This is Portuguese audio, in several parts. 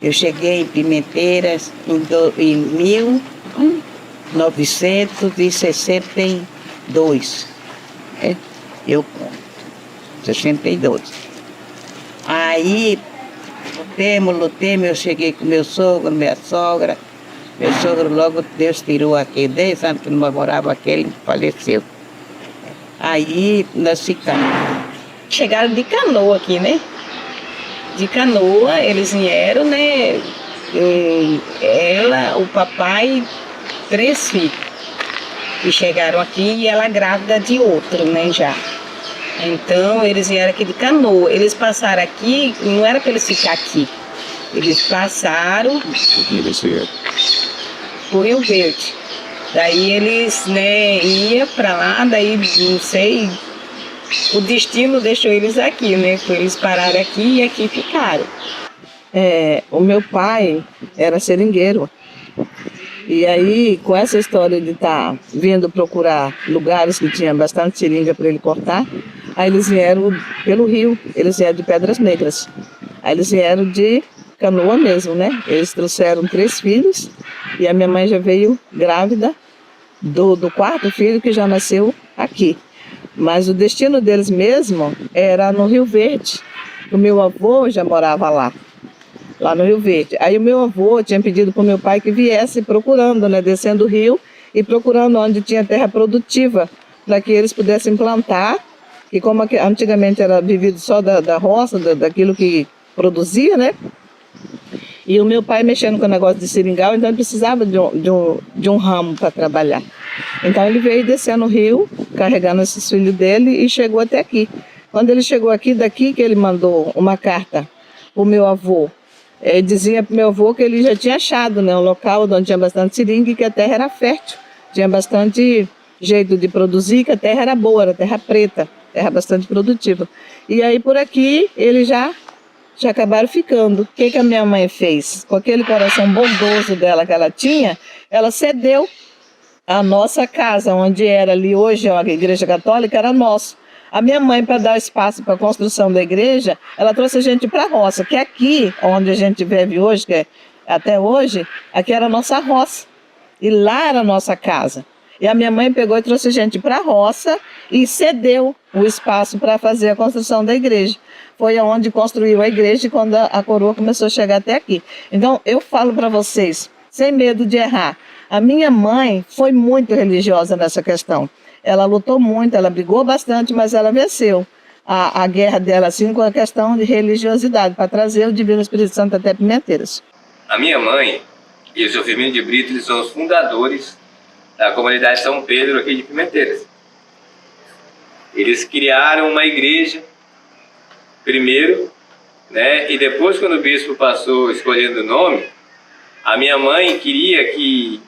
Eu cheguei em Pimenteiras em 1962. Eu conto. 62. Aí, lutemos, eu cheguei com meu sogro, minha sogra. Meu sogro logo Deus tirou aqui, 10 anos que nós morávamos aqui, ele faleceu. Aí nós ficamos. Chegaram de canoa aqui, né? De canoa, eles vieram, né? Ela, o papai, 3 filhos. E chegaram aqui e ela grávida de outro, né, já. Então, eles vieram aqui de canoa. Eles passaram aqui, não era para eles ficar aqui. Eles passaram por Rio Verde. Daí eles, né, iam para lá, daí, não sei, o destino deixou eles aqui, né? Eles pararam aqui e aqui ficaram. O meu pai era seringueiro. E aí, com essa história de estar vindo procurar lugares que tinha bastante seringa para ele cortar, aí eles vieram pelo rio, eles vieram de Pedras Negras. Aí eles vieram de canoa mesmo, né? Eles trouxeram 3 filhos e a minha mãe já veio grávida do 4º filho que já nasceu aqui. Mas o destino deles mesmo era no Rio Verde. O meu avô já morava lá no Rio Verde. Aí o meu avô tinha pedido para o meu pai que viesse procurando, né, descendo o rio e procurando onde tinha terra produtiva, para que eles pudessem plantar, e como antigamente era vivido só da roça, daquilo que produzia, né? E o meu pai mexendo com o negócio de seringal, então ele precisava de um ramo para trabalhar. Então ele veio descendo o rio, carregando esses filhos dele e chegou até aqui. Quando ele chegou aqui, daqui que ele mandou uma carta para o meu avô, ele dizia para o meu avô que ele já tinha achado, né, um local onde tinha bastante seringa e que a terra era fértil, tinha bastante jeito de produzir, que a terra era boa, era terra preta, terra bastante produtiva. E aí por aqui eles já acabaram ficando. O que a minha mãe fez? Com aquele coração bondoso dela que ela tinha, ela cedeu a nossa casa, onde era ali hoje a igreja católica, era nosso. A minha mãe, para dar espaço para a construção da igreja, ela trouxe a gente para a roça, que aqui, onde a gente vive hoje, que é até hoje, aqui era a nossa roça. E lá era a nossa casa. E a minha mãe pegou e trouxe a gente para a roça e cedeu o espaço para fazer a construção da igreja. Foi onde construiu a igreja e quando a coroa começou a chegar até aqui. Então, eu falo para vocês, sem medo de errar, a minha mãe foi muito religiosa nessa questão. Ela lutou muito, ela brigou bastante, mas ela venceu a guerra dela assim com a questão de religiosidade, para trazer o Divino Espírito Santo até Pimenteiras. A minha mãe e o seu Firmino de Brito, eles são os fundadores da comunidade São Pedro aqui de Pimenteiras. Eles criaram uma igreja primeiro, né? E depois, quando o bispo passou escolhendo o nome, a minha mãe queria que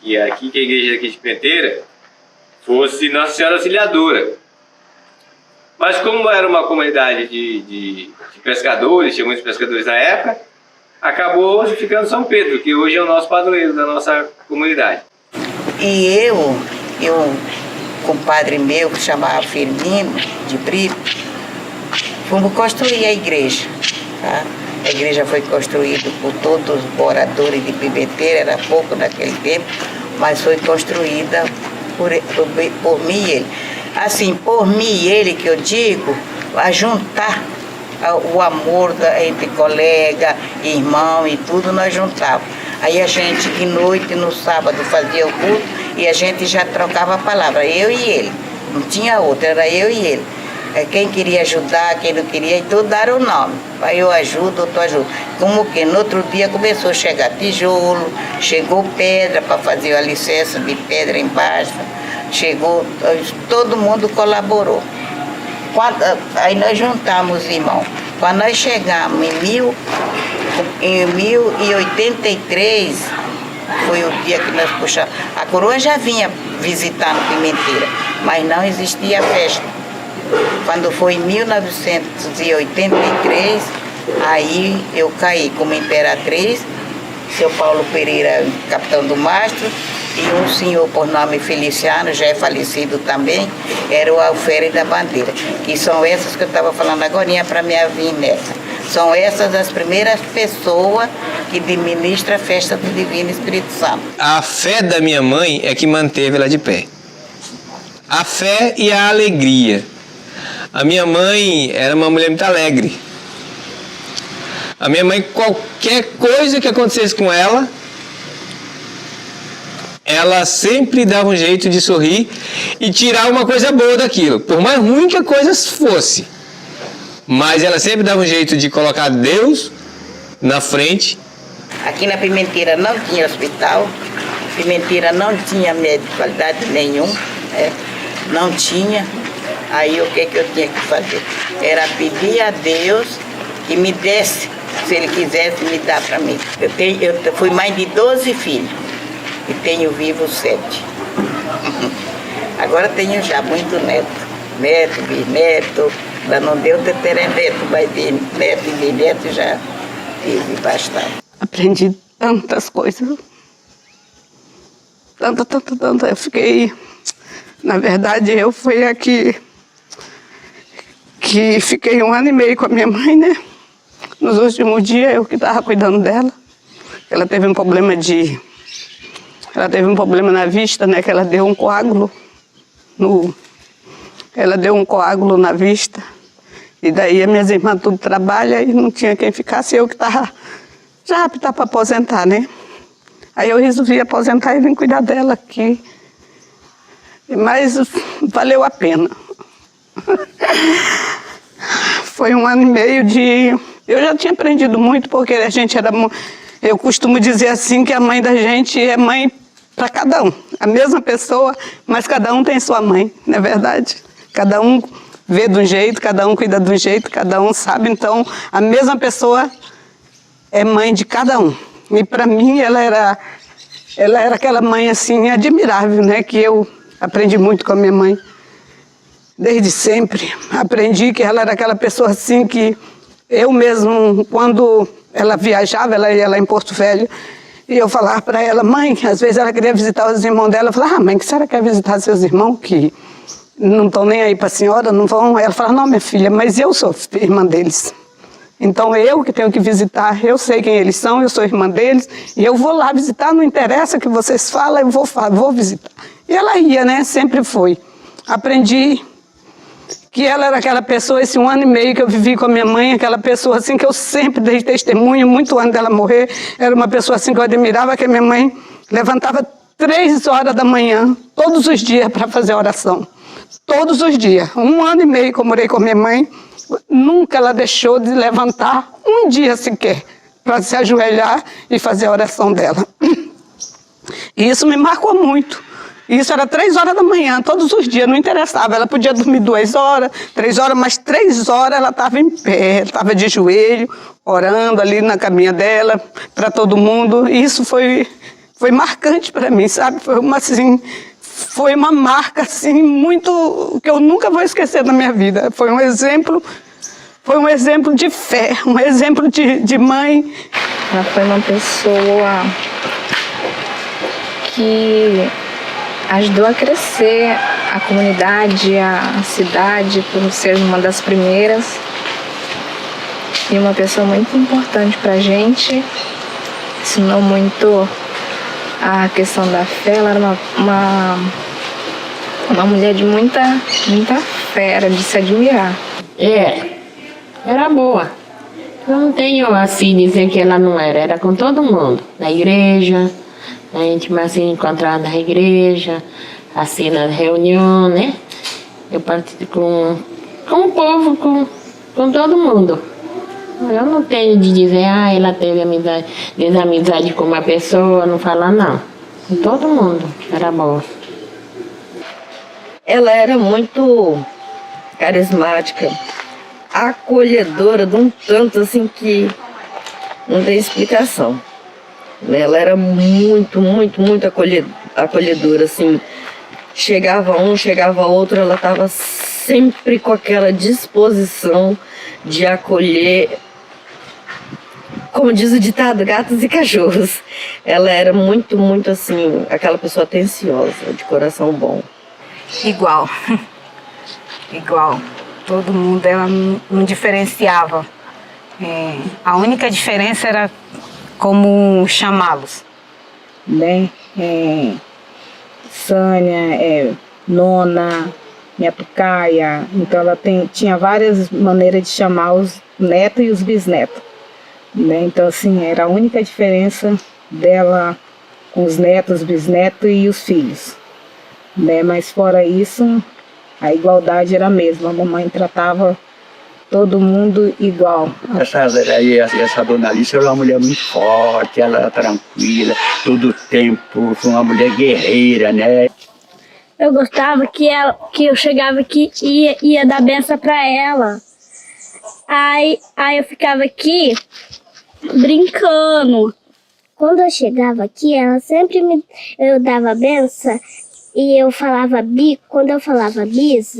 a igreja aqui de Pimenteira fosse Nossa Senhora Auxiliadora. Mas como era uma comunidade de pescadores, tinha muitos pescadores na época, acabou ficando São Pedro, que hoje é o nosso padroeiro da nossa comunidade. E eu compadre meu, que chamava Firmino de Brito, fomos construir a igreja. Tá? A igreja foi construída por todos os moradores de Pimenteira, era pouco naquele tempo, mas foi construída por mim e ele. Assim, por mim e ele que eu digo, a juntar o amor entre colega, irmão e tudo, nós juntávamos. Aí a gente, de noite, no sábado, fazia o culto e a gente já trocava a palavra, eu e ele. Não tinha outro, era eu e ele. Quem queria ajudar, quem não queria, então deram o nome. Aí eu ajudo, outro ajuda. Como que no outro dia começou a chegar tijolo, chegou pedra para fazer o alicerce de pedra embaixo, chegou, todo mundo colaborou. Aí nós juntamos, irmão. Quando nós chegamos em 1083, foi o dia que nós puxamos. A coroa já vinha visitar no Pimenteira, mas não existia festa. Quando foi em 1983, aí eu caí como imperatriz, seu Paulo Pereira, capitão do mastro, e um senhor por nome Feliciano, já é falecido também, era o alferes da bandeira, que são essas que eu estava falando agora para minha vir nessa. São essas as primeiras pessoas que administra a festa do Divino Espírito Santo. A fé da minha mãe é que manteve ela de pé. A fé e a alegria. A minha mãe era uma mulher muito alegre. A minha mãe, qualquer coisa que acontecesse com ela, ela sempre dava um jeito de sorrir e tirar uma coisa boa daquilo, por mais ruim que a coisa fosse. Mas ela sempre dava um jeito de colocar Deus na frente. Aqui na Pimenteira não tinha hospital, Pimenteira não tinha médico de qualidade nenhum, não tinha. Aí o que eu tinha que fazer? Era pedir a Deus que me desse, se Ele quisesse me dar para mim. Eu fui mãe de 12 filhos e tenho vivo 7. Agora tenho já muito neto, bisneto, ainda não deu teteré neto, mas de neto e bisneto já tive bastante. Aprendi tantas coisas, tanta. Eu fiquei, na verdade, eu fui aqui que fiquei 1 ano e meio com a minha mãe, né? Nos últimos dias eu que estava cuidando dela. Ela teve um problema na vista, né? Que ela deu um coágulo na vista. E daí as minhas irmãs tudo trabalham e não tinha quem ficasse, eu que estava já apta para aposentar, né? Aí eu resolvi aposentar e vim cuidar dela aqui. Mas valeu a pena. Foi 1 ano e meio de... Eu já tinha aprendido muito, porque a gente era... Eu costumo dizer assim que a mãe da gente é mãe para cada um. A mesma pessoa, mas cada um tem sua mãe, não é verdade? Cada um vê de um jeito, cada um cuida de um jeito, cada um sabe. Então, a mesma pessoa é mãe de cada um. E para mim, ela era aquela mãe assim admirável, né? Que eu aprendi muito com a minha mãe. Desde sempre. Aprendi que ela era aquela pessoa assim que eu mesmo, quando ela viajava, ela ia lá em Porto Velho, e eu falava para ela, mãe, às vezes ela queria visitar os irmãos dela, eu falava, mãe, que a senhora quer visitar seus irmãos que não estão nem aí para a senhora, não vão? Ela falava, não, minha filha, mas eu sou irmã deles. Então eu que tenho que visitar, eu sei quem eles são, eu sou irmã deles, e eu vou lá visitar, não interessa o que vocês falam, eu vou visitar. E ela ia, né? Sempre foi. Aprendi que ela era aquela pessoa, esse 1 ano e meio que eu vivi com a minha mãe, aquela pessoa assim que eu sempre dei testemunho, muito antes dela morrer, era uma pessoa assim que eu admirava, que a minha mãe levantava 3 horas da manhã, todos os dias, para fazer oração. Todos os dias. 1 ano e meio que eu morei com a minha mãe, nunca ela deixou de levantar um dia sequer, para se ajoelhar e fazer a oração dela. E isso me marcou muito. Isso era 3 horas da manhã, todos os dias, não interessava. Ela podia dormir 2 horas, 3 horas, mas 3 horas ela estava em pé, estava de joelho, orando ali na caminha dela, para todo mundo. E isso foi marcante para mim, sabe? Foi uma marca assim, muito, que eu nunca vou esquecer da minha vida. Foi um exemplo de fé, um exemplo de mãe. Ela foi uma pessoa que ajudou a crescer a comunidade, a cidade, por ser uma das primeiras. E uma pessoa muito importante pra gente. Ensinou muito a questão da fé. Ela era uma mulher de muita fé, era de se admirar. Era boa. Eu não tenho assim dizer que ela não era. Era com todo mundo. Na igreja, a gente mais se encontrava na igreja, assim na reunião, né? Eu participo com o povo, com todo mundo. Eu não tenho de dizer, ela teve desamizade com uma pessoa, não falar não. Com todo mundo, era boa. Ela era muito carismática, acolhedora, de um tanto assim que não tem explicação. Ela era muito acolhedora, assim. Chegava um, chegava outro, ela estava sempre com aquela disposição de acolher, como diz o ditado, gatos e cachorros. Ela era muito assim, aquela pessoa atenciosa, de coração bom. Igual. Todo mundo, ela não diferenciava. A única diferença era como chamá-los. Né? Sânia, Nona, minha Pucaia. Então ela tinha várias maneiras de chamar os netos e os bisnetos. Né? Então assim, era a única diferença dela com os netos, bisnetos e os filhos. Né? Mas fora isso, a igualdade era a mesma. A mamãe tratava todo mundo igual. Essa dona Alice era uma mulher muito forte, ela era tranquila, todo o tempo, foi uma mulher guerreira, né? Eu gostava que eu chegava aqui e ia dar benção para ela. Aí eu ficava aqui brincando. Quando eu chegava aqui, ela sempre eu dava benção e eu falava bi. Quando eu falava bis,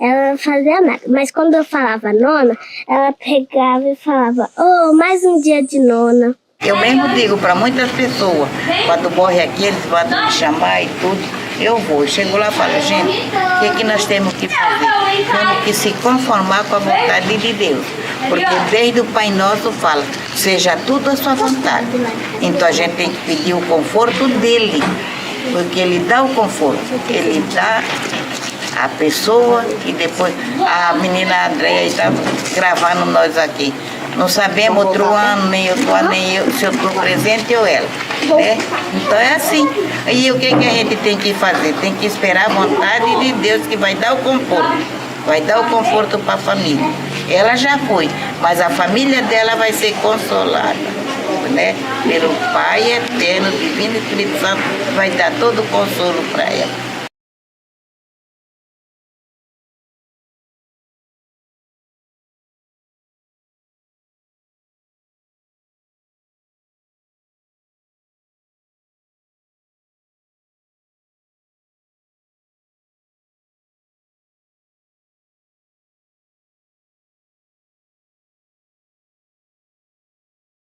ela fazia nada. Mas quando eu falava nona, ela pegava e falava, oh, mais um dia de nona. Eu mesmo digo para muitas pessoas, quando morre aqui, eles vão me chamar e tudo, eu vou. Chego lá e falo, gente, o que nós temos que fazer? Temos que se conformar com a vontade de Deus. Porque desde o Pai Nosso fala, seja tudo a sua vontade. Então a gente tem que pedir o conforto dele, porque ele dá o conforto, ele dá a pessoa e depois a menina Andréia está gravando nós aqui. Não sabemos outro ano, nem outro ano, nem eu, se eu estou presente ou ela. Né? Então é assim. E o que a gente tem que fazer? Tem que esperar a vontade de Deus que vai dar o conforto. Vai dar o conforto para a família. Ela já foi, mas a família dela vai ser consolada. Né? Pelo Pai eterno, Divino Espírito Santo, vai dar todo o consolo para ela.